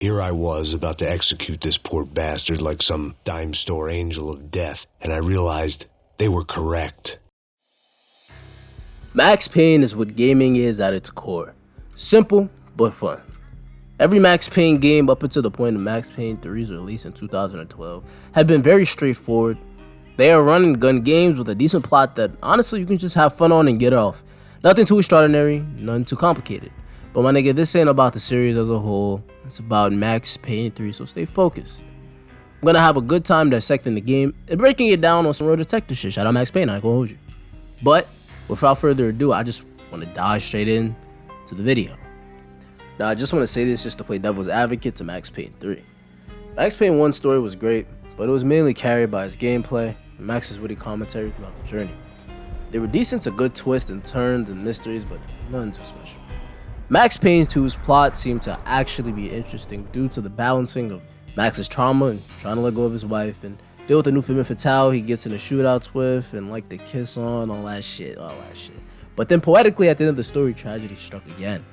Here I was about to execute this poor bastard like some dime store angel of death, and I realized they were correct. Max Payne is what gaming is at its core. Simple, but fun. Every Max Payne game up until the point of Max Payne 3's release in 2012 have been very straightforward. They are run and gun games with a decent plot that honestly you can just have fun on and get off. Nothing too extraordinary, nothing too complicated. But my nigga, this ain't about the series as a whole. It's about Max Payne 3, so stay focused. I'm gonna have a good time dissecting the game and breaking it down on some real detective shit. Shout out Max Payne, I ain't gonna hold you. But without further ado, I just want to dive straight in to the video. Now, I just want to say this just to play devil's advocate to Max Payne 3. Max Payne 1's story was great, but it was mainly carried by his gameplay and Max's witty commentary throughout the journey. They were decent to good twists and turns and mysteries, but nothing too special. Max Payne 2's plot seemed to actually be interesting due to the balancing of Max's trauma and trying to let go of his wife and deal with the new femme fatale he gets in the shootouts with and like the kiss on, all that shit. But then poetically at the end of the story, tragedy struck again.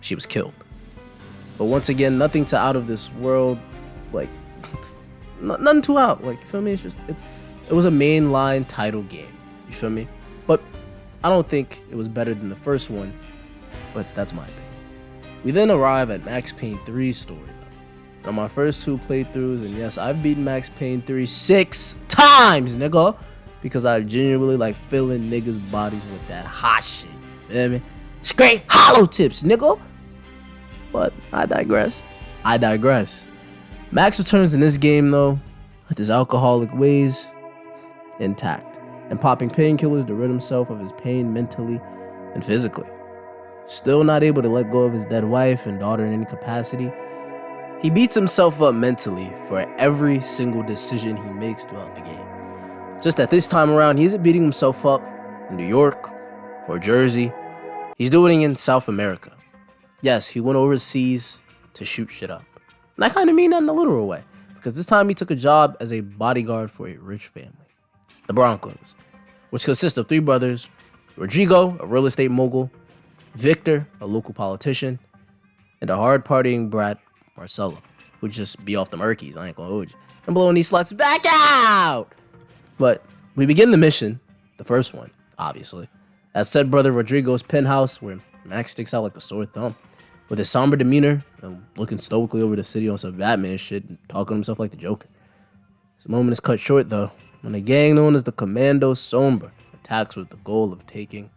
She was killed. But once again, nothing to out of this world, like nothing too out. Like, you feel me? It was a mainline title game. You feel me? But I don't think it was better than the first one. But that's my opinion. We then arrive at Max Payne 3's story though. On my first 2 playthroughs, and yes, I've beaten Max Payne 3 6 times, nigga, because I genuinely like filling niggas' bodies with that hot shit. You feel me? Straight hollow tips, nigga. But I digress. Max returns in this game though, with his alcoholic ways intact, and popping painkillers to rid himself of his pain mentally and physically. Still not able to let go of his dead wife and daughter in any capacity, he beats himself up mentally for every single decision he makes throughout the game. Just that this time around, he isn't beating himself up in New York or Jersey. He's doing it in South America. Yes, he went overseas to shoot shit up. And I kind of mean that in a literal way, because this time he took a job as a bodyguard for a rich family, the Broncos, which consists of 3 brothers: Rodrigo, a real estate mogul; Victor, a local politician; and a hard-partying brat, Marcelo, who just be off the murkies, I ain't gonna hold you, and blowing these sluts back out. But we begin the mission, the first one, obviously, at said brother Rodrigo's penthouse, where Max sticks out like a sore thumb, with his somber demeanor and looking stoically over the city on some Batman shit and talking to himself like the Joker. This moment is cut short though, when a gang known as the Commando Sombra attacks with the goal of taking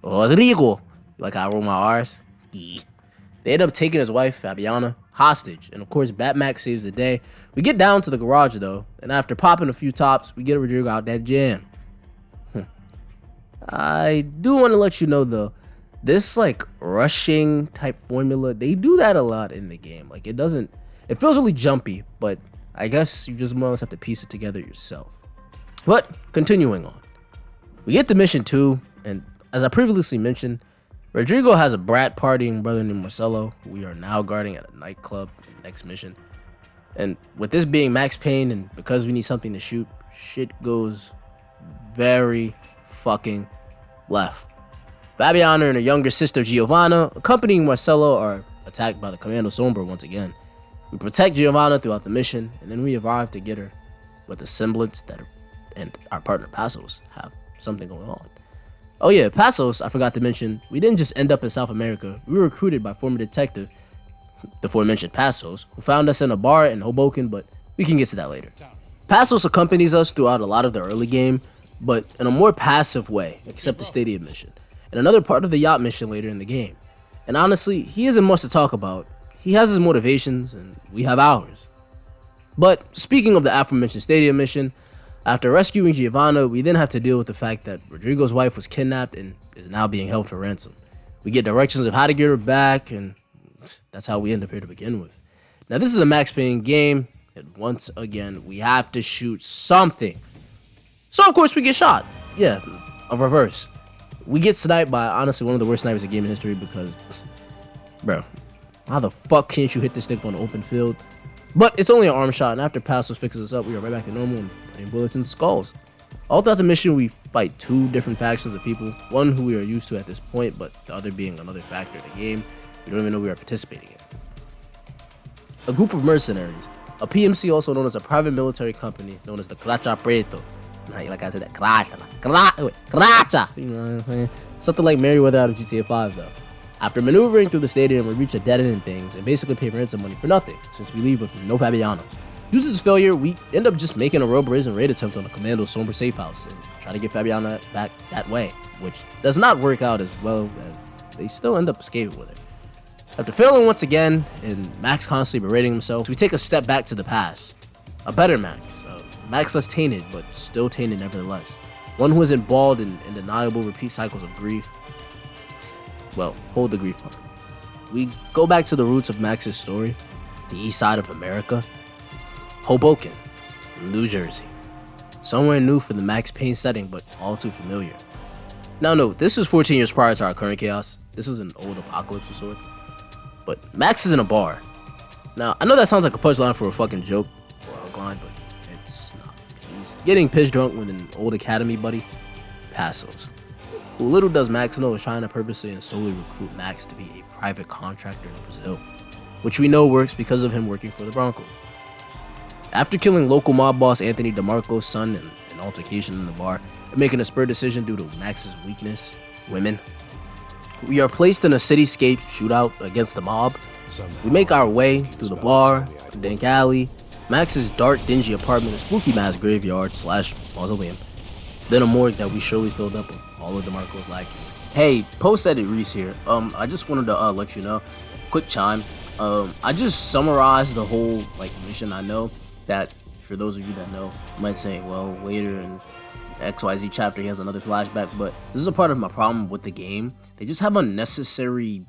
Rodrigo, like I roll my R's. Yeah. They end up taking his wife, Fabiana, hostage, and of course Batmax saves the day. We get down to the garage though, and after popping a few tops, we get Rodrigo out that jam. I do want to let you know though, this like rushing type formula, they do that a lot in the game. Like it feels really jumpy, but I guess you just more or less have to piece it together yourself. But continuing on, we get to mission 2, and as I previously mentioned, Rodrigo has a brat partying brother named Marcelo, who we are now guarding at a nightclub in the next mission. And with this being Max Payne, and because we need something to shoot, shit goes very fucking left. Fabiana and her younger sister Giovanna, accompanying Marcelo, are attacked by the Commando Sombra once again. We protect Giovanna throughout the mission, and then we arrive to get her with the semblance that and our partner Passos have something going on. Oh yeah, Passos, I forgot to mention, we didn't just end up in South America. We were recruited by former detective, the aforementioned Passos, who found us in a bar in Hoboken, but we can get to that later. Passos accompanies us throughout a lot of the early game, but in a more passive way, except the stadium mission, and another part of the yacht mission later in the game. And honestly, he isn't much to talk about. He has his motivations, and we have ours. But speaking of the aforementioned stadium mission, after rescuing Giovanna, we then have to deal with the fact that Rodrigo's wife was kidnapped and is now being held for ransom. We get directions of how to get her back, and that's how we end up here to begin with. Now, this is a Max Payne game, and once again, we have to shoot something. So, of course, we get shot. Yeah, a reverse. We get sniped by, honestly, one of the worst snipers in gaming history because, bro, how the fuck can't you hit this thing on an open field? But it's only an arm shot, and after Passos fixes us up, we are right back to normal and putting bullets in skulls. All throughout the mission, we fight 2 different factions of people, one who we are used to at this point, but the other being another factor in the game we don't even know we are participating in. a group of mercenaries, a PMC also known as a private military company known as the Cracha Preto. Like I said, that Cracha. You know what I'm saying? Something like Merryweather out of GTA 5 though. After maneuvering through the stadium, we reach a dead end and things and basically pay ransom money for nothing since we leave with no Fabiano. Due to this failure, we end up just making a real brazen raid attempt on the Commando Somber safe house and try to get Fabiana back that way, which does not work out as well as they still end up escaping with her. After failing once again, and Max constantly berating himself, we take a step back to the past. A better Max. Max less tainted, but still tainted nevertheless. One who isn't bald in undeniable repeat cycles of grief. Well, hold the grief part. We go back to the roots of Max's story, the east side of America. Hoboken, New Jersey. Somewhere new for the Max Payne setting, but all too familiar. Now note, this is 14 years prior to our current chaos. This is an old apocalypse of sorts. But Max is in a bar. Now, I know that sounds like a punchline for a fucking joke or a line, but it's not. He's getting piss drunk with an old academy buddy, Passos, who little does Max know is trying to purposely and solely recruit Max to be a private contractor in Brazil, which we know works because of him working for the Broncos. After killing local mob boss Anthony DeMarco's son in an altercation in the bar and making a spur decision due to Max's weakness, women, we are placed in a cityscape shootout against the mob. We make our way through the bar, dank alley, Max's dark, dingy apartment, a spooky mass graveyard / mausoleum, then a morgue that we surely filled up with all of DeMarco's lackeys. Hey, post-edit Reese here. I just wanted to let you know, quick chime. I just summarized the whole mission. I know that for those of you that know, you might say, well, later in XYZ chapter he has another flashback, but this is a part of my problem with the game. They just have unnecessary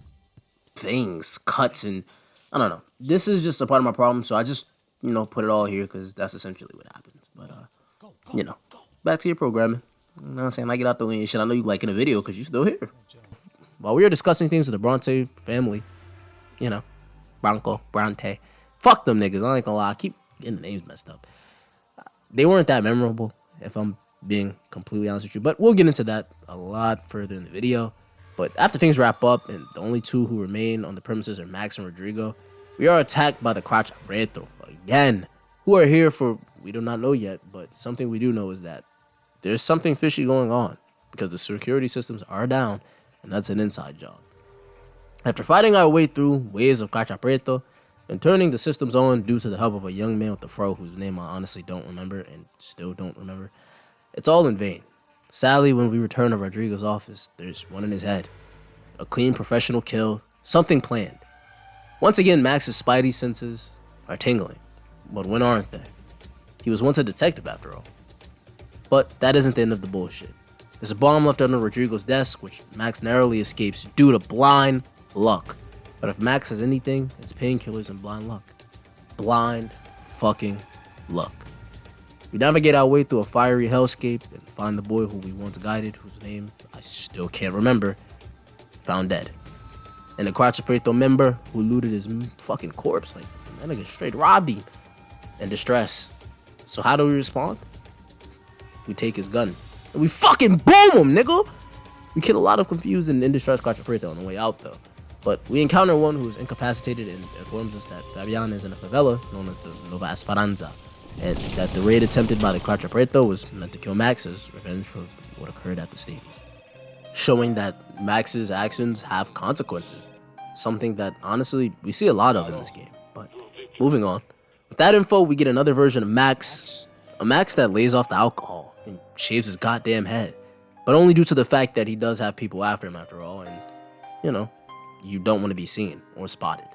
things, cuts, and I don't know. This is just a part of my problem, so I just, put it all here because that's essentially what happens. But, back to your programming. You know what I'm saying? I get out the way and shit. I know you liking the video because you're still here. While we were discussing things with the Bronte family, Bronte. Fuck them niggas, I ain't gonna lie. I keep getting the names messed up. They weren't that memorable, if I'm being completely honest with you. But we'll get into that a lot further in the video. But after things wrap up and the only two who remain on the premises are Max and Rodrigo, we are attacked by the Cracha Preto again, who are here for we do not know yet, but something we do know is that there's something fishy going on because the security systems are down, and that's an inside job. After fighting our way through waves of Cracha Preto and turning the systems on due to the help of a young man with a fro whose name I honestly don't remember and still don't remember, it's all in vain. Sadly, when we return to Rodrigo's office, there's one in his head. A clean professional kill, something planned. Once again, Max's spidey senses are tingling. But when aren't they? He was once a detective after all. But that isn't the end of the bullshit. There's a bomb left under Rodrigo's desk, which Max narrowly escapes due to blind luck. But if Max has anything, it's painkillers and blind luck. Blind fucking luck. We navigate our way through a fiery hellscape and find the boy who we once guided, whose name I still can't remember, found dead. And the Cracha Preto member who looted his fucking corpse. That nigga straight robbed him. In distress. So how do we respond? We take his gun and we fucking boom him, nigga! We kill a lot of confused and in distress Cracha Preto on the way out though. But we encounter one who is incapacitated and informs us that Fabiana is in a favela known as the Nova Esperanza, and that the raid attempted by the Cracha Preto was meant to kill Max as revenge for what occurred at the stadium. Showing that Max's actions have consequences. Something that, honestly, we see a lot of in this game. But moving on. With that info, we get another version of Max. A Max that lays off the alcohol and shaves his goddamn head. But only due to the fact that he does have people after him after all, and, you don't want to be seen or spotted.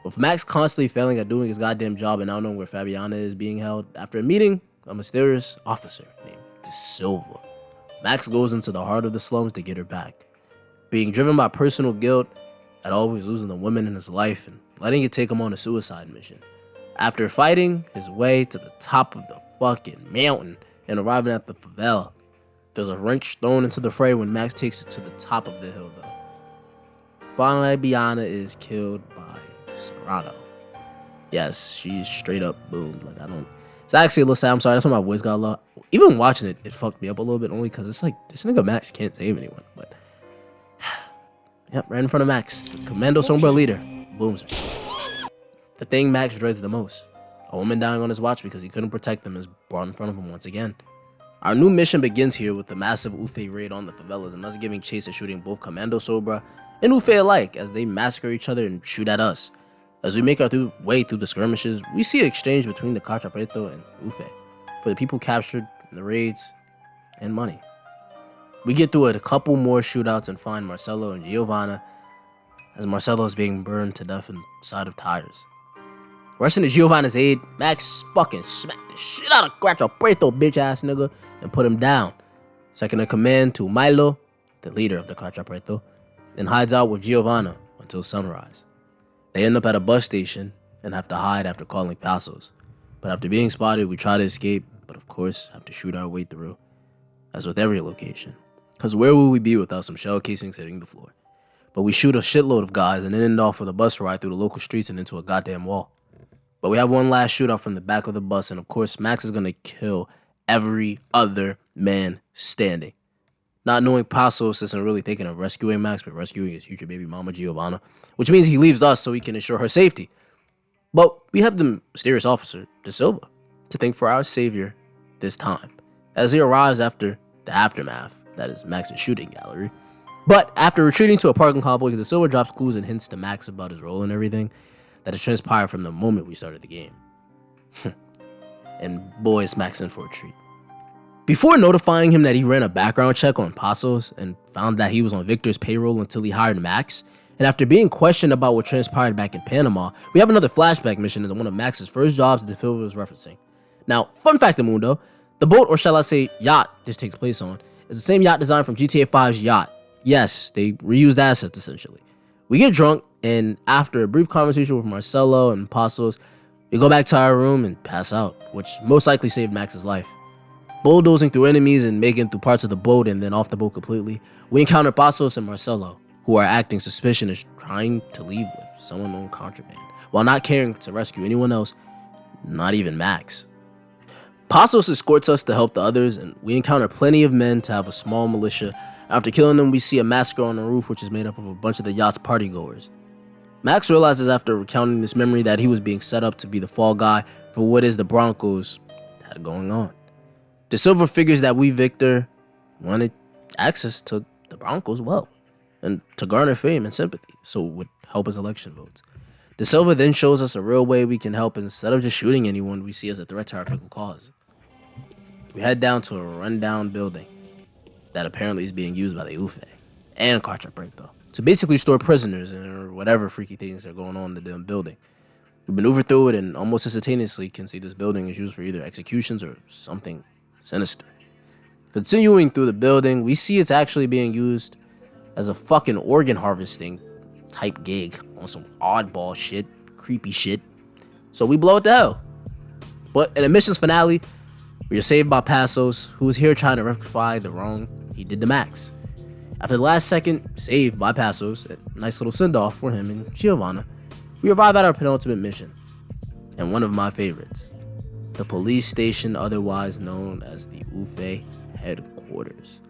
With Max constantly failing at doing his goddamn job and not knowing where Fabiana is being held, after a meeting, a mysterious officer named De Silva, Max goes into the heart of the slums to get her back. Being driven by personal guilt at always losing the woman in his life and letting it take him on a suicide mission. After fighting his way to the top of the fucking mountain and arriving at the favela, there's a wrench thrown into the fray when Max takes it to the top of the hill though. Finally, Biana is killed by Serrano. Yes, she's straight up boomed. It's actually a little sad. I'm sorry, that's why my voice got a lot. Even watching it, it fucked me up a little bit only because it's like, this nigga Max can't save anyone. But, yep, right in front of Max, the Commando Sombra leader, booms her. The thing Max dreads the most. A woman dying on his watch because he couldn't protect them is brought in front of him once again. Our new mission begins here with the massive Ufe raid on the favelas and us giving chase and shooting both Commando Sobra and Ufe alike as they massacre each other and shoot at us. As we make our way through the skirmishes, we see an exchange between the Contra Preto and Ufe for the people captured in the raids and money. We get through a couple more shootouts and find Marcelo and Giovanna as Marcelo is being burned to death inside of tires. Rushing to Giovanna's aid, Max fucking smacked the shit out of Contra Preto, bitch ass nigga, and put him down. Second in command to Milo, the leader of the Contra Preto, and hides out with Giovanna until sunrise. They end up at a bus station and have to hide after calling Pasos. But after being spotted, we try to escape, but of course have to shoot our way through, as with every location. Cause where would we be without some shell casings hitting the floor? But we shoot a shitload of guys and then end off with a bus ride through the local streets and into a goddamn wall. But we have one last shootout from the back of the bus, and of course Max is gonna kill every other man standing. Not knowing Pasos isn't really thinking of rescuing Max, but rescuing his future baby mama Giovanna, which means he leaves us so he can ensure her safety. But we have the mysterious officer, De Silva, to thank for our savior this time, as he arrives after the aftermath, that is Max's shooting gallery. But after retreating to a parking complex, De Silva drops clues and hints to Max about his role and everything that has transpired from the moment we started the game. And boy, is Max in for a treat. Before notifying him that he ran a background check on Pasos and found that he was on Victor's payroll until he hired Max, and after being questioned about what transpired back in Panama, we have another flashback mission into one of Max's first jobs that Phil was referencing. Now, fun fact, Mundo, the boat, or shall I say yacht, this takes place on, is the same yacht design from GTA 5's Yacht. Yes, they reused assets essentially. We get drunk, and after a brief conversation with Marcelo and Pasos, we go back to our room and pass out, which most likely saved Max's life. Bulldozing through enemies and making it through parts of the boat and then off the boat completely, we encounter Pasos and Marcelo, who are acting suspicious, trying to leave with someone on contraband, while not caring to rescue anyone else, not even Max. Pasos escorts us to help the others, and we encounter plenty of men to have a small militia. After killing them, we see a massacre on the roof, which is made up of a bunch of the yacht's partygoers. Max realizes after recounting this memory that he was being set up to be the fall guy for what is the Broncos had going on. De Silva figures that we, Victor, wanted access to the Broncos well, and to garner fame and sympathy, so it would help his election votes. De Silva then shows us a real way we can help instead of just shooting anyone we see as a threat to our fickle cause. We head down to a rundown building that apparently is being used by the Ufe and Contra Preto to basically store prisoners or whatever freaky things are going on in the building. We maneuver through it and almost instantaneously can see this building is used for either executions or something sinister. Continuing through the building, we see it's actually being used as a fucking organ harvesting type gig on some oddball shit, creepy shit. So we blow it to hell. But in the mission's finale, we are saved by Pasos, who is here trying to rectify the wrong he did to Max. After the last second save by Pasos, a nice little send-off for him and Giovanna, we arrive at our penultimate mission, and one of my favorites, the police station otherwise known as the Ufe headquarters.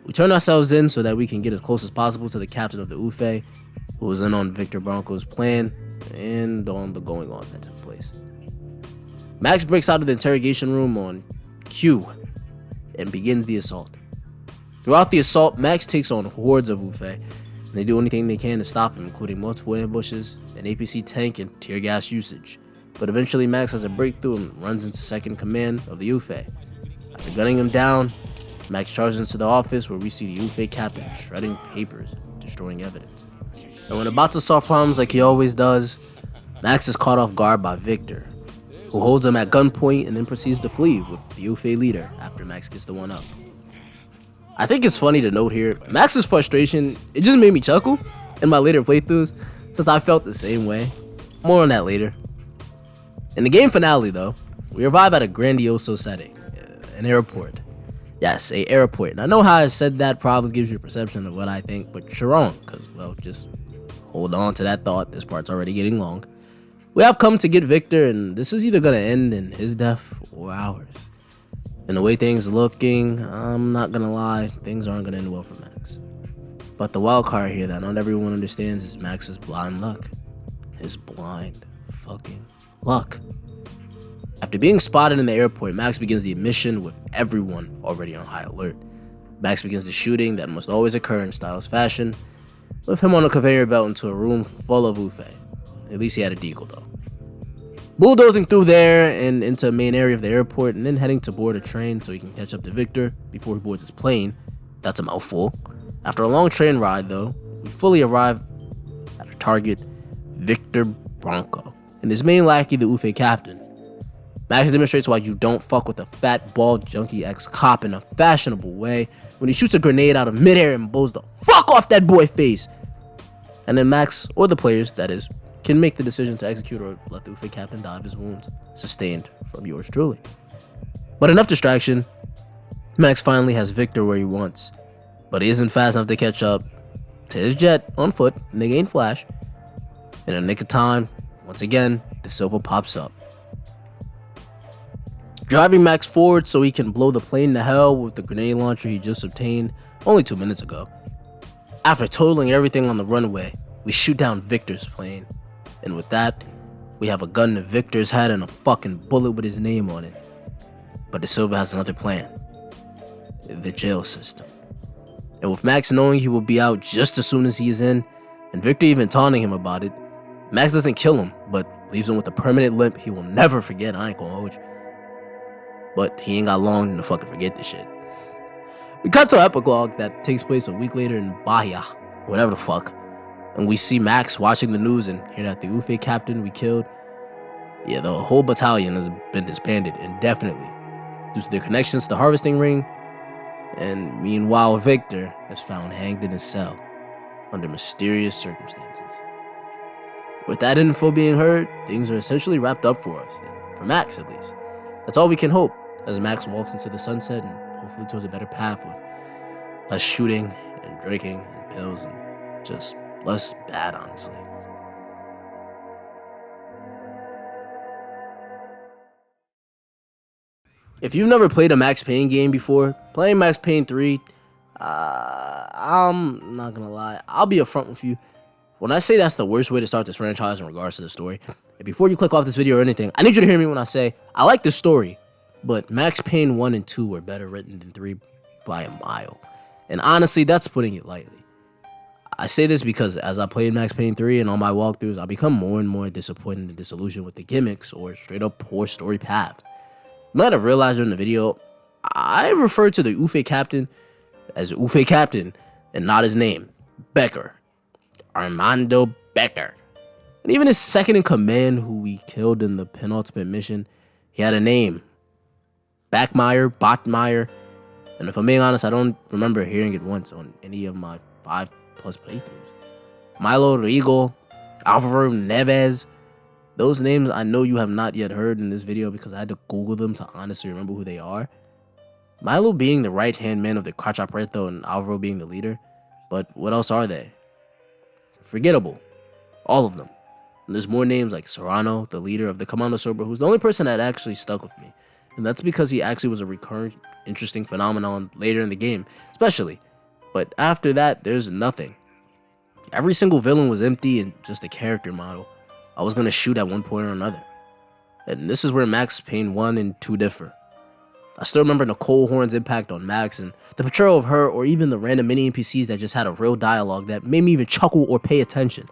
We turn ourselves in so that we can get as close as possible to the captain of the Ufe, who was in on Victor Bronco's plan and on the going-ons that took place. Max breaks out of the interrogation room on cue and begins the assault. Throughout the assault, Max takes on hordes of Ufe, and they do anything they can to stop him, including multiple ambushes, an APC tank, and tear gas usage. But eventually Max has a breakthrough and runs into second command of the Ufe. After gunning him down, Max charges into the office where we see the Ufe captain shredding papers and destroying evidence. And when about to solve problems like he always does, Max is caught off guard by Victor, who holds him at gunpoint and then proceeds to flee with the Ufe leader after Max gets the one up. I think it's funny to note here, Max's frustration, it just made me chuckle in my later playthroughs since I felt the same way. More on that later. In the game finale though, we arrive at a grandioso setting, an airport. Yes, a airport. And I know how I said that probably gives you a perception of what I think, but you're wrong, because, well, just hold on to that thought. This part's already getting long. We have come to get Victor, and this is either going to end in his death or ours. And the way things are looking, I'm not going to lie, things aren't going to end well for Max. But the wild card here that not everyone understands is Max's blind luck. His blind fucking luck. After being spotted in the airport, Max begins the mission with everyone already on high alert. Max begins the shooting that must always occur in stylish fashion, with him on a conveyor belt into a room full of Ufe. At least he had a deagle though. Bulldozing through there and into the main area of the airport, and then heading to board a train so he can catch up to Victor before he boards his plane. That's a mouthful. After a long train ride though, we fully arrive at our target, Victor Bronco, and his main lackey, the Ufe captain. Max demonstrates why you don't fuck with a fat, bald, junkie ex-cop in a fashionable way when he shoots a grenade out of midair and blows the fuck off that boy's face. And then Max, or the players, that is, can make the decision to execute or let the Ufe captain die of his wounds, sustained from yours truly. But enough distraction. Max finally has Victor where he wants, but he isn't fast enough to catch up to his jet on foot. Nigga ain't Flash. In a nick of time, once again, the silver pops up, driving Max forward so he can blow the plane to hell with the grenade launcher he just obtained only 2 minutes ago. After totaling everything on the runway, we shoot down Victor's plane, and with that, we have a gun to Victor's head and a fucking bullet with his name on it. But De Silva has another plan: the jail system. And with Max knowing he will be out just as soon as he is in, and Victor even taunting him about it, Max doesn't kill him, but leaves him with a permanent limp he will never forget. I ain't gonna hold you. But he ain't got long to fucking forget this shit. We cut to an epilogue that takes place a week later in Bahia, whatever the fuck. And we see Max watching the news and hear that the Ufe captain we killed, yeah, the whole battalion has been disbanded indefinitely due to their connections to the harvesting ring. And meanwhile, Victor is found hanged in his cell under mysterious circumstances. With that info being heard, things are essentially wrapped up for us, for Max at least. That's all we can hope as Max walks into the sunset and hopefully towards a better path with less shooting and drinking and pills and just less bad, honestly. If you've never played a Max Payne game before, playing Max Payne 3, I'm not gonna lie, I'll be upfront with you. When I say that's the worst way to start this franchise in regards to the story, and before you click off this video or anything, I need you to hear me when I say, I like the story, but Max Payne 1 and 2 were better written than 3 by a mile. And honestly, that's putting it lightly. I say this because as I played Max Payne 3 and on my walkthroughs, I become more and more disappointed and disillusioned with the gimmicks or straight up poor story paths. You might have realized during the video, I referred to the Ufe captain as Ufe captain and not his name, Becker. Armando Becker. And even his second in command, who we killed in the penultimate mission, he had a name. Botmeyer. And if I'm being honest, I don't remember hearing it once on any of my 5+ playthroughs. Milo Rigo, Alvaro Neves. Those names I know you have not yet heard in this video because I had to Google them to honestly remember who they are. Milo being the right-hand man of the Cacha Preto and Alvaro being the leader. But what else are they? Forgettable. All of them. And there's more names like Serrano, the leader of the Comando Sober, who's the only person that actually stuck with me. And that's because he actually was a recurrent, interesting phenomenon later in the game, especially. But after that, there's nothing. Every single villain was empty and just a character model I was going to shoot at one point or another. And this is where Max Payne 1 and 2 differ. I still remember Nicole Horn's impact on Max and the portrayal of her, or even the random mini NPCs that just had a real dialogue that made me even chuckle or pay attention.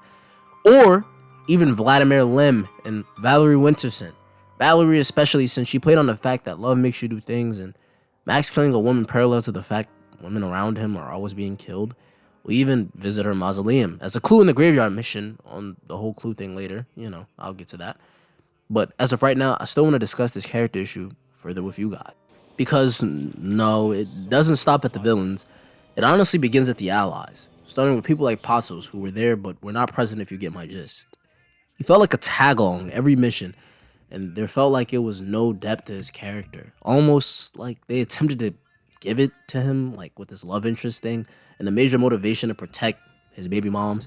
Or even Vladimir Lim and Valerie Winterson. Valerie especially, since she played on the fact that love makes you do things, and Max killing a woman parallel to the fact women around him are always being killed. We even visit her mausoleum as a clue in the graveyard mission on the whole clue thing later. You know, I'll get to that. But as of right now, I still want to discuss this character issue further with you guys. Because, no, it doesn't stop at the villains. It honestly begins at the allies, starting with people like Passos, who were there but were not present, if you get my gist. He felt like a tag-along every mission, and there felt like it was no depth to his character. Almost like they attempted to give it to him, like with this love interest thing, and a major motivation to protect his baby moms.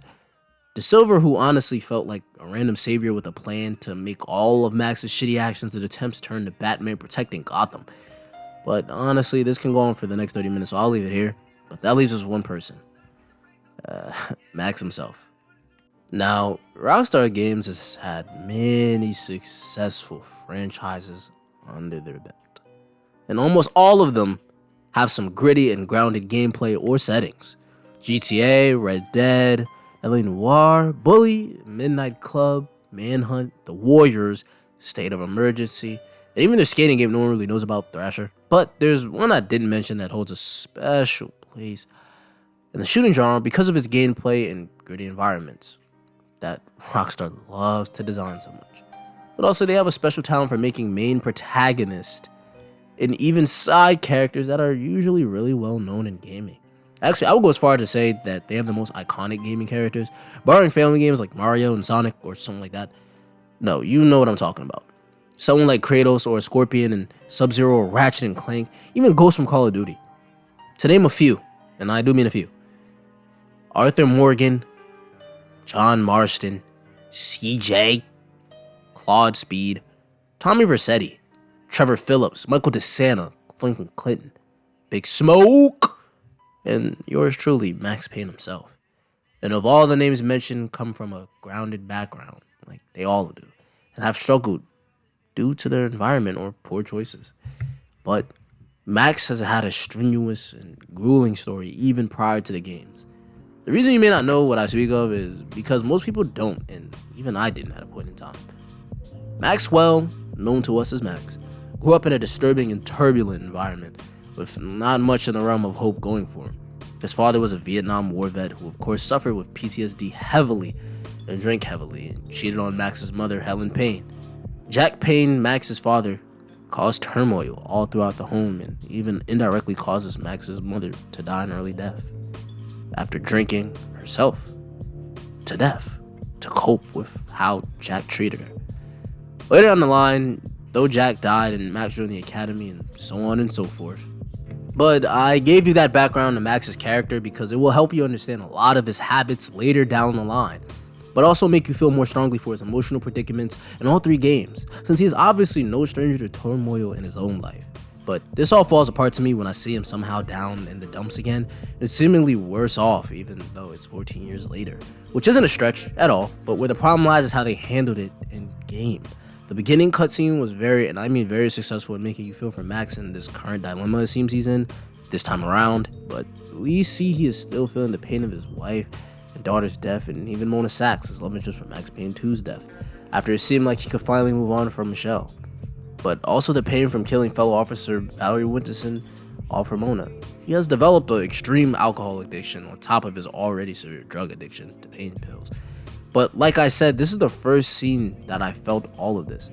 De Silva, who honestly felt like a random savior with a plan to make all of Max's shitty actions and attempts turn to Batman protecting Gotham. But honestly, this can go on for the next 30 minutes, so I'll leave it here. But that leaves us one person. Max himself. Now, Rockstar Games has had many successful franchises under their belt, and almost all of them have some gritty and grounded gameplay or settings. GTA, Red Dead, LA Noire, Bully, Midnight Club, Manhunt, The Warriors, State of Emergency, and even their skating game no one really knows about, Thrasher. But there's one I didn't mention that holds a special place in the shooting genre because of its gameplay and gritty environments that Rockstar loves to design so much. But also they have a special talent for making main protagonists and even side characters that are usually really well known in gaming. Actually, I would go as far as to say that they have the most iconic gaming characters, barring family games like Mario and Sonic or something like that. No, you know what I'm talking about. Someone like Kratos or Scorpion and Sub-Zero or Ratchet and Clank, even Ghost from Call of Duty. To name a few, and I do mean a few. Arthur Morgan, John Marston, CJ, Claude Speed, Tommy Vercetti, Trevor Phillips, Michael DeSanta, Franklin Clinton, Big Smoke, and yours truly, Max Payne himself. And of all the names mentioned come from a grounded background, like they all do, and have struggled due to their environment or poor choices. But Max has had a strenuous and grueling story even prior to the games. The reason you may not know what I speak of is because most people don't, and even I didn't at a point in time. Maxwell, known to us as Max, grew up in a disturbing and turbulent environment with not much in the realm of hope going for him. His father was a Vietnam War vet who of course suffered with PTSD heavily and drank heavily and cheated on Max's mother, Helen Payne. Jack Payne, Max's father, caused turmoil all throughout the home and even indirectly causes Max's mother to die an early death after drinking herself to death to cope with how Jack treated her. Later down the line, though, Jack died and Max joined the academy and so on and so forth. But I gave you that background to Max's character because it will help you understand a lot of his habits later down the line, but also make you feel more strongly for his emotional predicaments in all three games, since he is obviously no stranger to turmoil in his own life. But this all falls apart to me when I see him somehow down in the dumps again, and seemingly worse off even though it's 14 years later, which isn't a stretch at all, but where the problem lies is how they handled it in game. The beginning cutscene was very, and I mean very successful in making you feel for Max in this current dilemma it seems he's in this time around, but we see he is still feeling the pain of his wife and daughter's death, and even Mona Sachs, his love interest from Max Payne 2's death, after it seemed like he could finally move on from Michelle. But also the pain from killing fellow officer Valerie Winterson, all for Mona. He has developed an extreme alcohol addiction on top of his already severe drug addiction to pain pills. But like I said, this is the first scene that I felt all of this.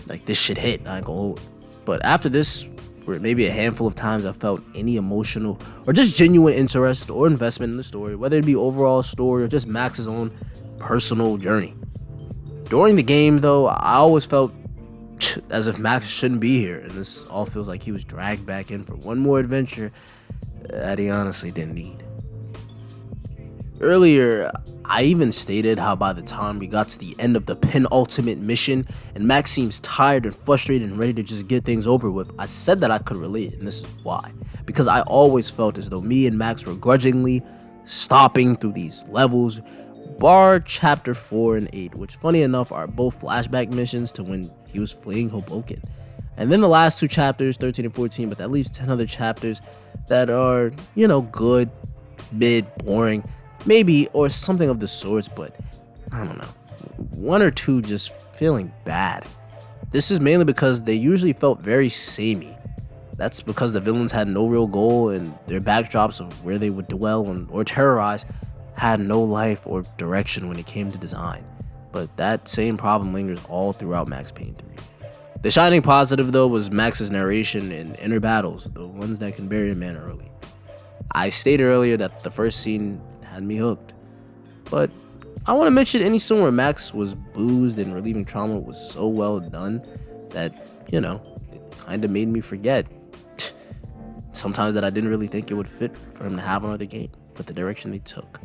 Like, this shit hit, I ain't gonna hold. But after this, where maybe a handful of times I felt any emotional or just genuine interest or investment in the story, whether it be overall story or just Max's own personal journey. During the game, though, I always felt as if Max shouldn't be here, and this all feels like he was dragged back in for one more adventure that he honestly didn't need. Earlier, I even stated how by the time we got to the end of the penultimate mission and Max seems tired and frustrated and ready to just get things over with, I said that I could relate, and this is why. Because I always felt as though me and Max were grudgingly stopping through these levels, bar chapter 4 and 8, which funny enough are both flashback missions to when he was fleeing Hoboken. And then the last two chapters, 13 and 14, but that leaves 10 other chapters that are, good, mid, boring, maybe, or something of the sorts, but I don't know. One or two just feeling bad. This is mainly because they usually felt very samey. That's because the villains had no real goal and their backdrops of where they would dwell or terrorize had no life or direction when it came to design. But that same problem lingers all throughout Max Payne 3. The shining positive, though, was Max's narration and inner battles, the ones that can bury a man early. I stated earlier that the first scene had me hooked, but I want to mention any scene where Max was boozed and relieving trauma was so well done that, it kind of made me forget sometimes that I didn't really think it would fit for him to have another game, but the direction they took.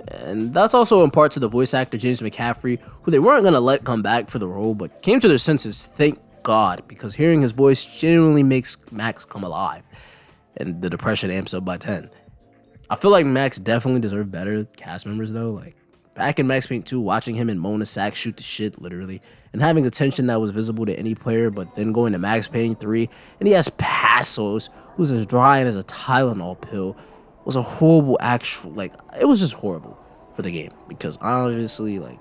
And that's also in part to the voice actor James McCaffrey, who they weren't going to let come back for the role, but came to their senses, thank God, because hearing his voice genuinely makes Max come alive, and the depression amps up by 10. I feel like Max definitely deserved better cast members though, like back in Max Payne 2, watching him and Mona Sack shoot the shit, literally, and having the tension that was visible to any player, but then going to Max Payne 3, and he has Passos, who's as dry as a Tylenol pill, was a horrible it was just horrible for the game, because obviously, like,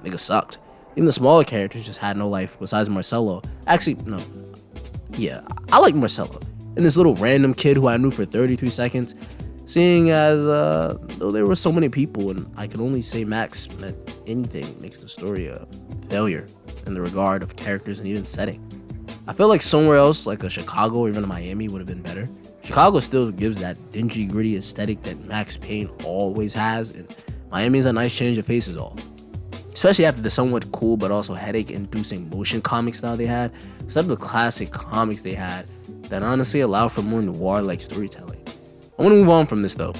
nigga sucked. Even the smaller characters just had no life besides Marcelo. Actually, no. Yeah, I like Marcelo. And this little random kid who I knew for 33 seconds, seeing as though there were so many people and I can only say Max meant anything makes the story a failure in the regard of characters and even setting. I feel like somewhere else, like a Chicago or even a Miami, would have been better. Chicago still gives that dingy, gritty aesthetic that Max Payne always has, and Miami's a nice change of pace is all. Especially after the somewhat cool but also headache-inducing motion comic style they had, instead of the classic comics they had that honestly allow for more noir-like storytelling. I want to move on from this though,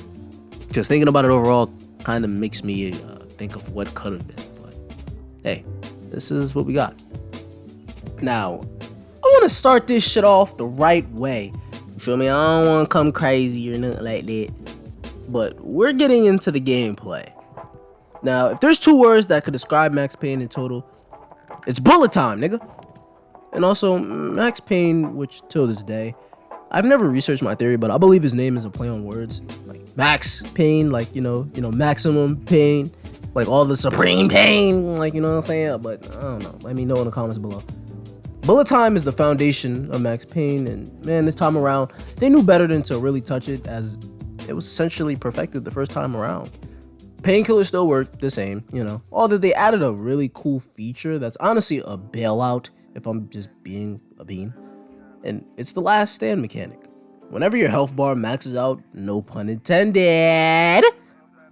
because thinking about it overall kind of makes me think of what could have been. But hey, this is what we got. Now, I want to start this shit off the right way. You feel me? I don't want to come crazy or nothing like that. But we're getting into the gameplay. Now, if there's two words that could describe Max Payne in total, it's bullet time, nigga. And also, Max Payne, which till this day, I've never researched my theory, but I believe his name is a play on words. Like Max Payne, like, you know, maximum pain, like all the supreme pain, like, you know what I'm saying? But I don't know. Let me know in the comments below. Bullet time is the foundation of Max Payne, and man, this time around, they knew better than to really touch it, as it was essentially perfected the first time around. Painkiller still worked the same, you know, although they added a really cool feature that's honestly a bailout, if I'm just being a bean, and it's the last stand mechanic. Whenever your health bar maxes out, no pun intended,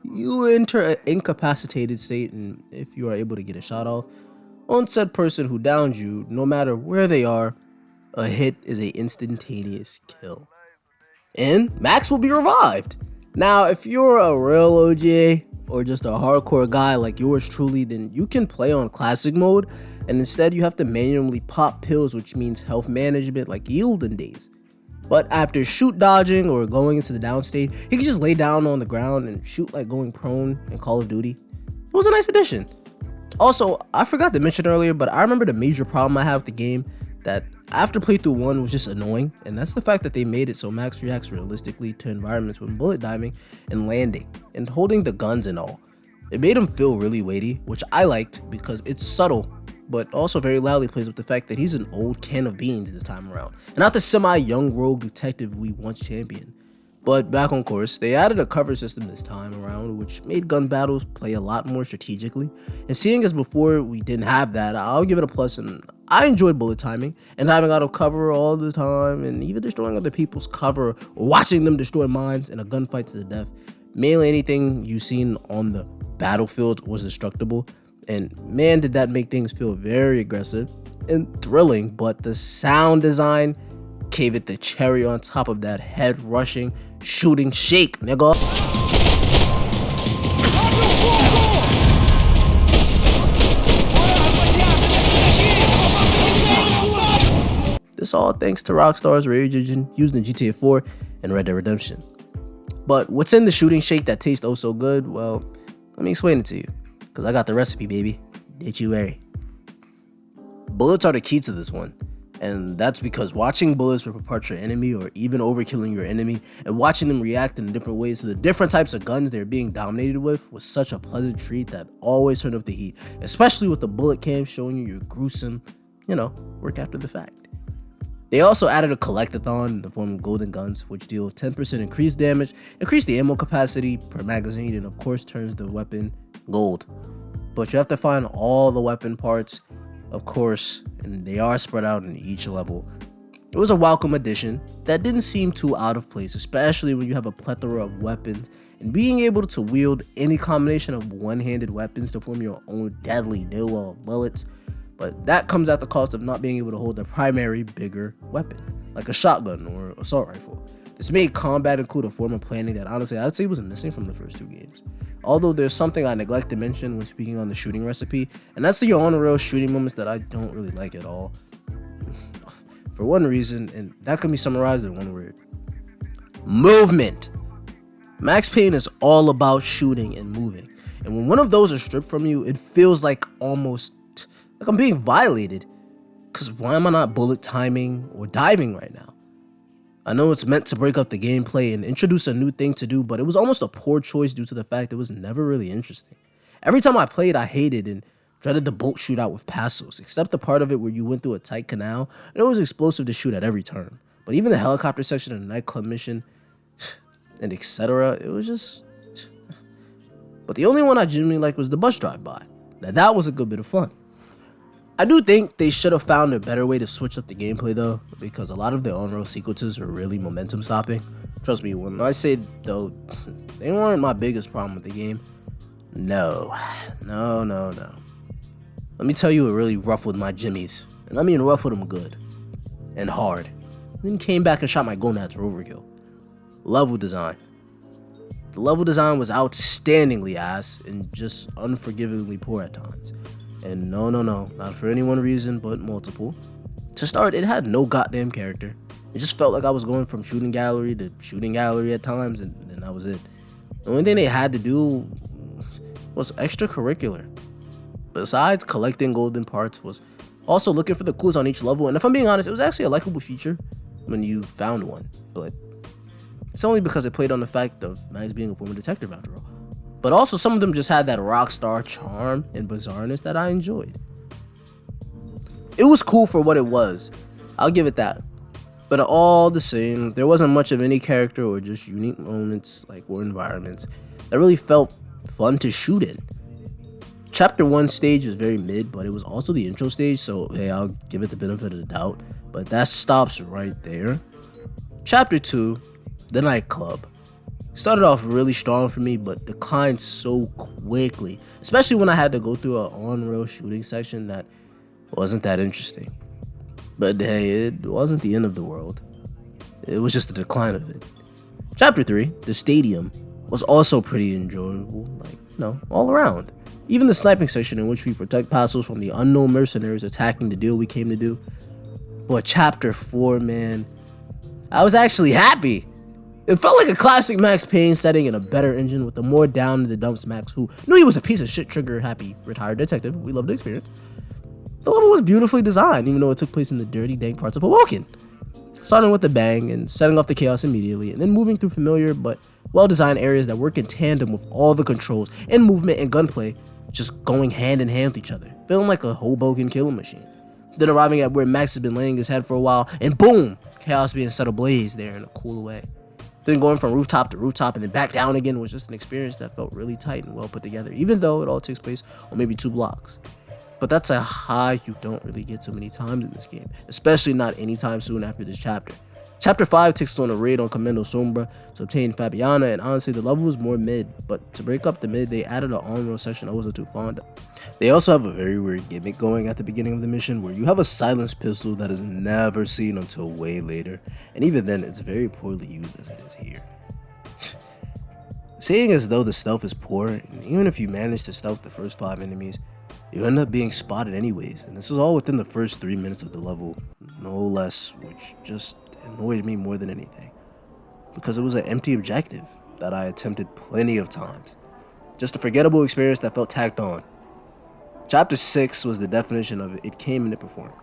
you enter an incapacitated state, and if you are able to get a shot off on said person who downed you, no matter where they are, a hit is an instantaneous kill. And Max will be revived. Now, if you're a real OG or just a hardcore guy like yours truly, then you can play on classic mode, and instead you have to manually pop pills, which means health management like Yielden days. But after shoot dodging or going into the down state, you can just lay down on the ground and shoot like going prone in Call of Duty. It was a nice addition. Also, I forgot to mention earlier, but I remember the major problem I had with the game that after playthrough 1 was just annoying, and that's the fact that they made it so Max reacts realistically to environments when bullet diving and landing and holding the guns and all. It made him feel really weighty, which I liked because it's subtle, but also very loudly plays with the fact that he's an old can of beans this time around, and not the semi-young rogue detective we once championed. But back on course, they added a cover system this time around, which made gun battles play a lot more strategically. And seeing as before we didn't have that, I'll give it a plus, and I enjoyed bullet timing and having out of cover all the time, and even destroying other people's cover or watching them destroy mines in a gunfight to the death. Mainly anything you've seen on the battlefield was destructible, and man did that make things feel very aggressive and thrilling. But the sound design gave it the cherry on top of that head rushing shooting shake, nigga. This all thanks to Rockstars Rage Engine used in GTA 4 and Red Dead Redemption. But what's in the shooting shake that tastes oh so good? Well, let me explain it to you, because I got the recipe, baby. Did you worry? Bullets are the key to this one. And that's because watching bullets rip apart your enemy or even overkilling your enemy and watching them react in different ways to the different types of guns they're being dominated with was such a pleasant treat that always turned up the heat, especially with the bullet cam showing you your gruesome, work after the fact. They also added a collectathon in the form of golden guns, which deal 10% increased damage, increase the ammo capacity per magazine, and of course turns the weapon gold. But you have to find all the weapon parts, of course, and they are spread out in each level. It was a welcome addition that didn't seem too out of place, especially when you have a plethora of weapons, and being able to wield any combination of one-handed weapons to form your own deadly duo of bullets. But that comes at the cost of not being able to hold a primary bigger weapon, like a shotgun or assault rifle. This made combat include a form of planning that honestly I'd say was missing from the first two games. Although there's something I neglect to mention when speaking on the shooting recipe, and that's the on-rail shooting moments that I don't really like at all. For one reason, and that can be summarized in one word: movement. Max Payne is all about shooting and moving. And when one of those are stripped from you, it feels like almost like I'm being violated. Cause why am I not bullet timing or diving right now? I know it's meant to break up the gameplay and introduce a new thing to do, but it was almost a poor choice due to the fact it was never really interesting. Every time I played, I hated and dreaded the boat shootout with Passos, except the part of it where you went through a tight canal, and it was explosive to shoot at every turn. But even the helicopter section and the nightclub mission, and etc., it was just... But the only one I genuinely liked was the bus drive-by. Now that was a good bit of fun. I do think they should have found a better way to switch up the gameplay though, because a lot of the on-rail sequences were really momentum stopping. Trust me, when I say though, they weren't my biggest problem with the game. No. Let me tell you what really ruffled my jimmies, and I mean ruffled them good and hard. Then came back and shot my gonads for overkill. Level design. The level design was outstandingly ass and just unforgivingly poor at times. And no, not for any one reason, but multiple. To start, it had no goddamn character. It just felt like I was going from shooting gallery to shooting gallery at times, and that was it. The only thing they had to do was extracurricular. Besides collecting golden parts, was also looking for the clues on each level, and if I'm being honest, it was actually a likable feature when you found one, but it's only because it played on the fact of Max being a former detective after all. But also some of them just had that rockstar charm and bizarreness that I enjoyed. It was cool for what it was, I'll give it that. But all the same, there wasn't much of any character or just unique moments or environments that really felt fun to shoot in. Chapter 1 stage was very mid, but it was also the intro stage, so hey, I'll give it the benefit of the doubt. But that stops right there. Chapter 2, the nightclub, started off really strong for me, but declined so quickly, especially when I had to go through an on-rail shooting section that wasn't that interesting. But hey, it wasn't the end of the world. It was just the decline of it. Chapter 3, the stadium, was also pretty enjoyable, all around. Even the sniping section in which we protect Passos from the unknown mercenaries attacking the deal we came to do. But Chapter 4, man, I was actually happy. It felt like a classic Max Payne setting in a better engine with a more down in the dumps Max who knew he was a piece of shit trigger happy retired detective. We loved the experience. The level was beautifully designed, even though it took place in the dirty, dank parts of Awoken. Starting with a bang and setting off the chaos immediately, and then moving through familiar but well-designed areas that work in tandem with all the controls and movement and gunplay just going hand in hand with each other, feeling like a Hoboken killing machine. Then arriving at where Max has been laying his head for a while, and boom, chaos being set ablaze there in a cool way. Then going from rooftop to rooftop and then back down again was just an experience that felt really tight and well put together, even though it all takes place on maybe 2 blocks. But that's a high you don't really get so many times in this game, especially not anytime soon after this chapter. Chapter 5 takes us on a raid on Comendo Sombra to obtain Fabiana, and honestly the level was more mid, but to break up the mid they added an on-rail section I wasn't too fond of. They also have a very weird gimmick going at the beginning of the mission where you have a silenced pistol that is never seen until way later, and even then it's very poorly used as it is here. Saying as though the stealth is poor, and even if you manage to stealth the first 5 enemies, you end up being spotted anyways, and this is all within the first 3 minutes of the level, no less, which just annoyed me more than anything, because it was an empty objective that I attempted plenty of times. Just a forgettable experience that felt tacked on. Chapter 6 was the definition of it came and it performed.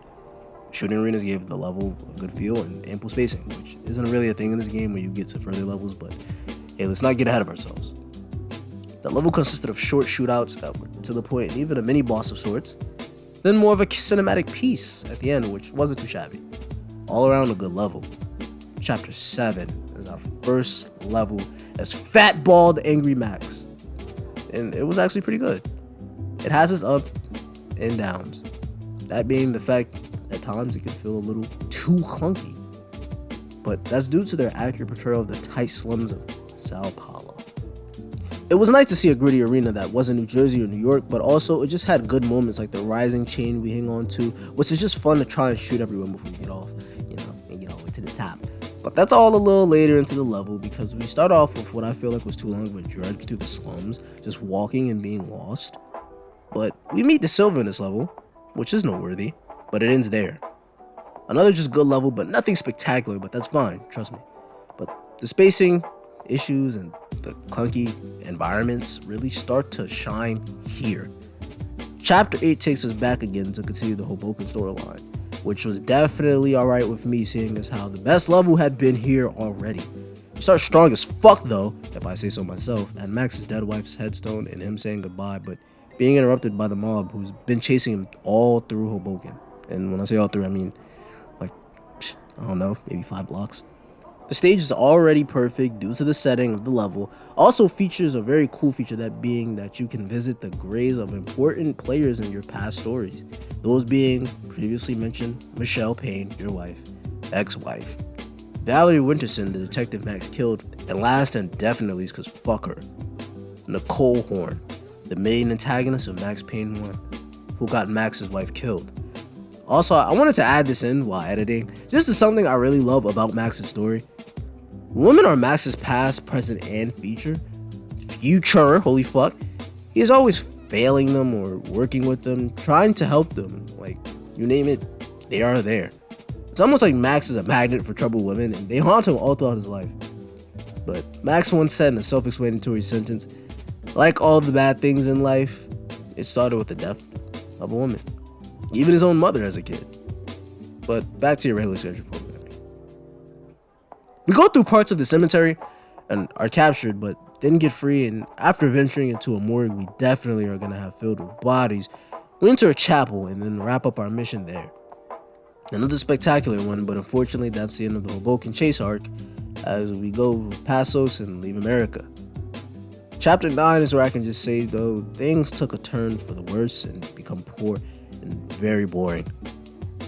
Shooting arenas gave the level a good feel and ample spacing, which isn't really a thing in this game when you get to further levels, but hey, let's not get ahead of ourselves. The level consisted of short shootouts that were to the point and even a mini boss of sorts, then more of a cinematic piece at the end, which wasn't too shabby. All around a good level. Chapter 7 is our first level as fat, bald, angry Max, and it was actually pretty good. It has its ups and downs, that being the fact at times it can feel a little too clunky, but that's due to their accurate portrayal of the tight slums of Sao Paulo. It was nice to see a gritty arena that wasn't New Jersey or New York, but also it just had good moments like the rising chain we hang on to, which is just fun to try and shoot everyone before we get off, and get all the way to the top. But that's all a little later into the level, because we start off with what I feel like was too long of a dredge through the slums, just walking and being lost. But we meet De Silva in this level, which is noteworthy, but it ends there. Another just good level, but nothing spectacular, but that's fine, trust me. But the spacing issues and the clunky environments really start to shine here. Chapter 8 takes us back again to continue the Hoboken storyline, which was definitely alright with me, seeing as how the best level had been here already. We start strong as fuck though, if I say so myself, at Max's dead wife's headstone and him saying goodbye, but being interrupted by the mob who's been chasing him all through Hoboken. And when I say all through, I mean like, I don't know, maybe 5 blocks. The stage is already perfect due to the setting of the level. Also features a very cool feature, that being that you can visit the graves of important players in your past stories. Those being previously mentioned Michelle Payne, your wife, ex-wife, Valerie Winterson, the detective Max killed, and last and definitely least, cause fuck her, Nicole Horn, the main antagonist of Max Payne 1, who got Max's wife killed. Also, I wanted to add this in while editing. This is something I really love about Max's story. Women are Max's past, present, and future, holy fuck. He is always failing them or working with them, trying to help them. Like, you name it, they are there. It's almost like Max is a magnet for troubled women, and they haunt him all throughout his life. But Max once said in a self-explanatory sentence, like all the bad things in life, it started with the death of a woman. Even his own mother as a kid. But back to your regularly scheduled programming. We go through parts of the cemetery and are captured, but then get free, and after venturing into a morgue we definitely are going to have filled with bodies, we enter a chapel and then wrap up our mission there. Another spectacular one, but unfortunately that's the end of the Hoboken chase arc, as we go with Passos and leave America. Chapter 9 is where I can just say, though, things took a turn for the worse and become poor and very boring.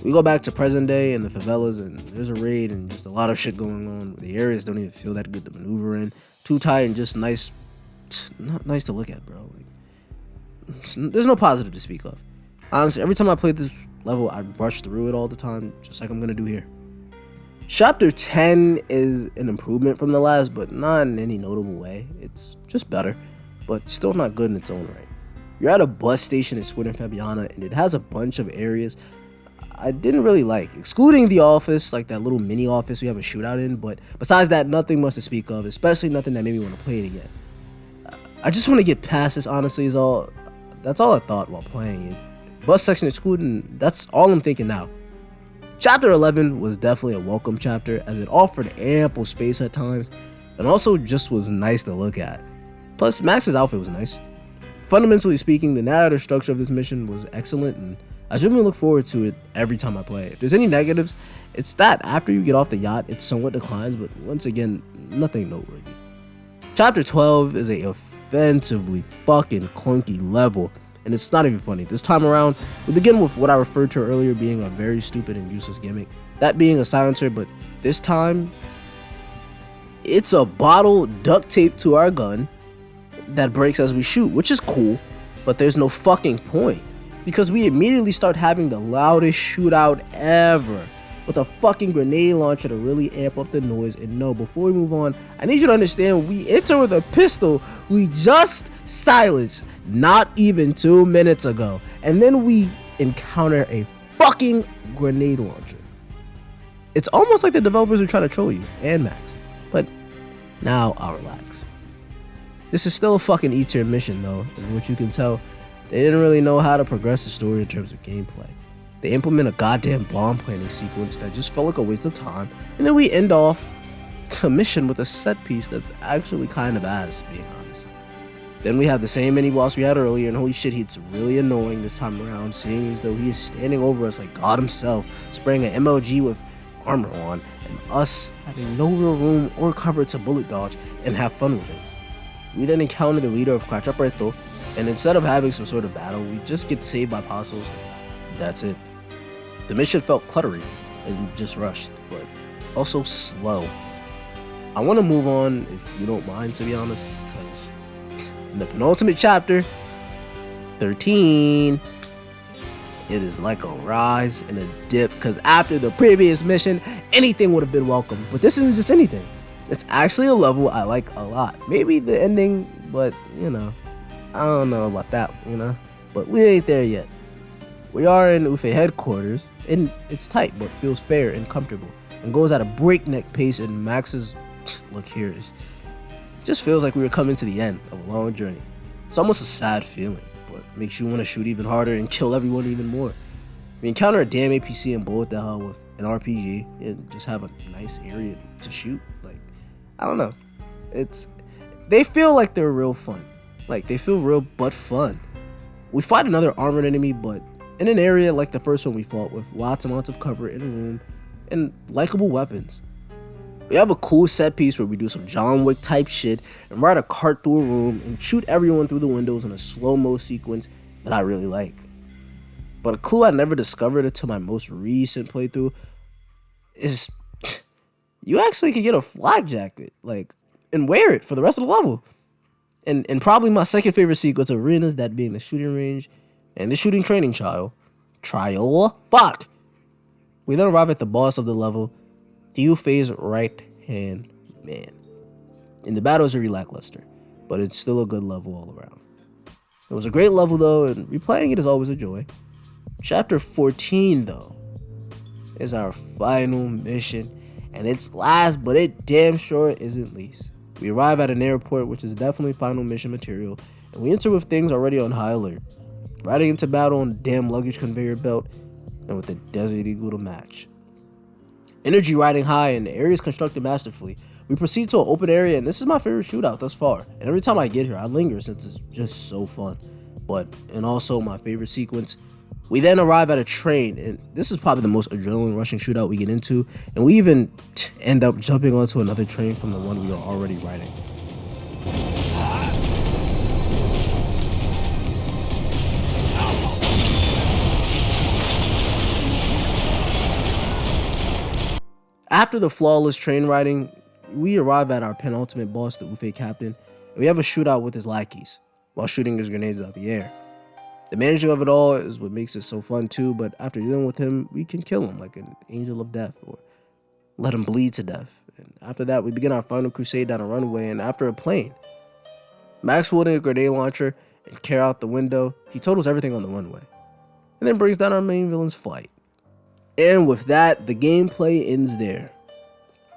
We go back to present day and the favelas, and there's a raid and just a lot of shit going on. The areas don't even feel that good to maneuver in. Too tight and just nice, not nice to look at, bro. Like, there's no positive to speak of. Honestly, every time I play this level, I rush through it all the time, just like I'm gonna do here. Chapter 10 is an improvement from the last, but not in any notable way. It's just better, but still not good in its own right. You're at a bus station in Squid and Fabiana, and it has a bunch of areas I didn't really like, excluding the office, like that little mini office we have a shootout in, but besides that, nothing much to speak of, especially nothing that made me want to play it again. I just want to get past this, honestly, that's all I thought while playing it. Bus section excluded, and that's all I'm thinking now. Chapter 11 was definitely a welcome chapter, as it offered ample space at times, and also just was nice to look at. Plus, Max's outfit was nice. Fundamentally speaking, the narrative structure of this mission was excellent, and I genuinely look forward to it every time I play. If there's any negatives, it's that after you get off the yacht, it somewhat declines, but once again, nothing noteworthy. Chapter 12 is a offensively fucking clunky level, and it's not even funny. This time around, we begin with what I referred to earlier being a very stupid and useless gimmick, that being a silencer, but this time, it's a bottle duct taped to our gun that breaks as we shoot, which is cool, but there's no fucking point. Because we immediately start having the loudest shootout ever with a fucking grenade launcher to really amp up the noise. And no, before we move on, I need you to understand we enter with a pistol we just silenced not even 2 minutes ago. And then we encounter a fucking grenade launcher. It's almost like the developers are trying to troll you and Max. But now I'll relax. This is still a fucking E-tier mission though, and what you can tell, they didn't really know how to progress the story in terms of gameplay. They implement a goddamn bomb planning sequence that just felt like a waste of time, and then we end off the mission with a set piece that's actually kind of ass, being honest. Then we have the same mini boss we had earlier, and holy shit, he's really annoying this time around, seeing as though he is standing over us like God himself, spraying an MLG with armor on, and us having no real room or cover to bullet dodge and have fun with it. We then encounter the leader of Quatrapreto, and instead of having some sort of battle, we just get saved by Passos. That's it. The mission felt cluttery and just rushed, but also slow. I want to move on, if you don't mind, to be honest, because in the penultimate chapter, 13, it is like a rise and a dip, because after the previous mission, anything would have been welcome. But this isn't just anything. It's actually a level I like a lot. Maybe the ending, but, you know, I don't know about that, you know? But we ain't there yet. We are in Ufe headquarters, and it's tight, but feels fair and comfortable, and goes at a breakneck pace, and Max's look here is It just feels like we were coming to the end of a long journey. It's almost a sad feeling, but makes you want to shoot even harder and kill everyone even more. We encounter a damn APC and blow it the hell with an RPG and just have a nice area to shoot. Like, I don't know. They feel like they're real fun. Like, they feel real but fun. We fight another armored enemy, but in an area like the first one we fought, with lots and lots of cover in a room and likable weapons. We have a cool set piece where we do some John Wick type shit and ride a cart through a room and shoot everyone through the windows in a slow-mo sequence that I really like. But a clue I never discovered until my most recent playthrough is you actually can get a flak jacket, like, and wear it for the rest of the level. And probably my second favorite sequence of arenas, that being the shooting range and the shooting training trial. Fuck! We then arrive at the boss of the level, the U-Phase right-hand man. And the battles are lackluster, but it's still a good level all around. It was a great level though, and replaying it is always a joy. Chapter 14 though is our final mission, and it's last, but it damn sure isn't least. We arrive at an airport, which is definitely final mission material, and we enter with things already on high alert. Riding into battle on a damn luggage conveyor belt, and with the Desert Eagle to match. Energy riding high, and the area is constructed masterfully. We proceed to an open area, and this is my favorite shootout thus far. And every time I get here, I linger since it's just so fun. And also my favorite sequence. We then arrive at a train, and this is probably the most adrenaline rushing shootout we get into. And we even end up jumping onto another train from the one we are already riding. After the flawless train riding, we arrive at our penultimate boss, the Ufe captain, and we have a shootout with his lackeys while shooting his grenades out the air. The managing of it all is what makes it so fun too, but after dealing with him, we can kill him like an angel of death or let him bleed to death. And after that, we begin our final crusade down a runway and after a plane. Max holding a grenade launcher and carry out the window, he totals everything on the runway and then brings down our main villain's flight. And with that, the gameplay ends there.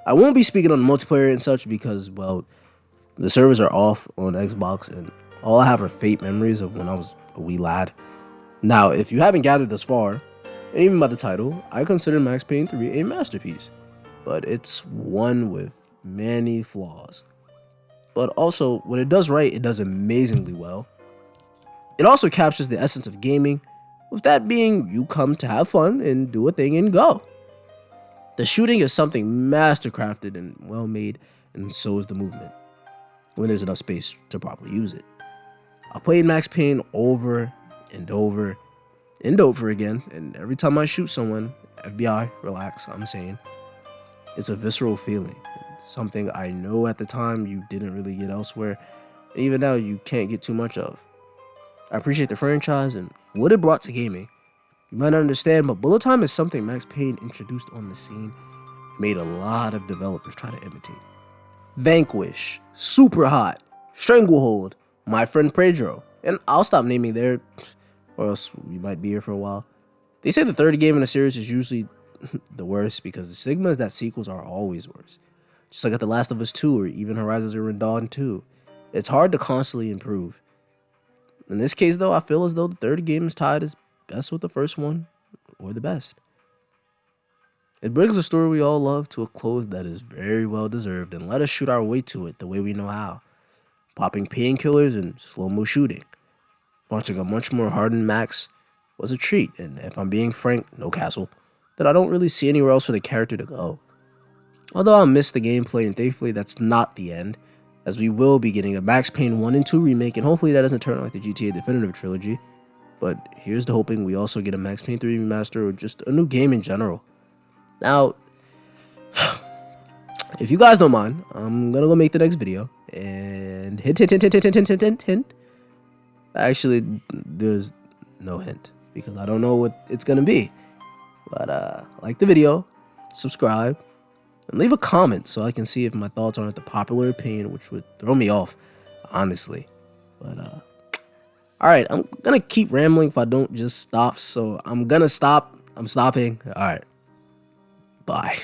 I won't be speaking on multiplayer and such because, well, the servers are off on Xbox and all I have are faint memories of when I was a wee lad. Now, if you haven't gathered thus far, and even by the title, I consider Max Payne 3 a masterpiece. But it's one with many flaws. But also, when it does right, it does amazingly well. It also captures the essence of gaming, with that being you come to have fun and do a thing and go. The shooting is something mastercrafted and well made, and so is the movement, when there's enough space to properly use it. I played Max Payne over and over and over again, and every time I shoot someone, FBI, relax, I'm saying, it's a visceral feeling, something I know at the time you didn't really get elsewhere, and even now you can't get too much of. I appreciate the franchise and what it brought to gaming. You might not understand, but bullet time is something Max Payne introduced on the scene, made a lot of developers try to imitate. Vanquish, Super Hot, Stranglehold, My Friend Pedro, and I'll stop naming there, or else we might be here for a while. They say the third game in a series is usually the worst because the stigma is that sequels are always worse. Just like at The Last of Us 2 or even Horizon Zero Dawn 2. It's hard to constantly improve. In this case, though, I feel as though the third game is tied as best with the first one, or the best. It brings a story we all love to a close that is very well deserved, and let us shoot our way to it the way we know how. Popping painkillers and slow-mo shooting. Watching a much more hardened Max was a treat, and if I'm being frank, no castle, that I don't really see anywhere else for the character to go. Although I'll miss the gameplay, and thankfully that's not the end, as we will be getting a Max Payne 1 and 2 remake, and hopefully that doesn't turn out like the GTA Definitive Trilogy. But here's to hoping we also get a Max Payne 3 remaster or just a new game in general. Now, if you guys don't mind, I'm gonna go make the next video, and hint. Actually, there's no hint, because I don't know what it's gonna be. But like the video, subscribe, and leave a comment so I can see if my thoughts aren't the popular opinion, which would throw me off, honestly. But alright, I'm gonna keep rambling if I don't just stop, so I'm gonna stop. I'm stopping. Alright. Bye.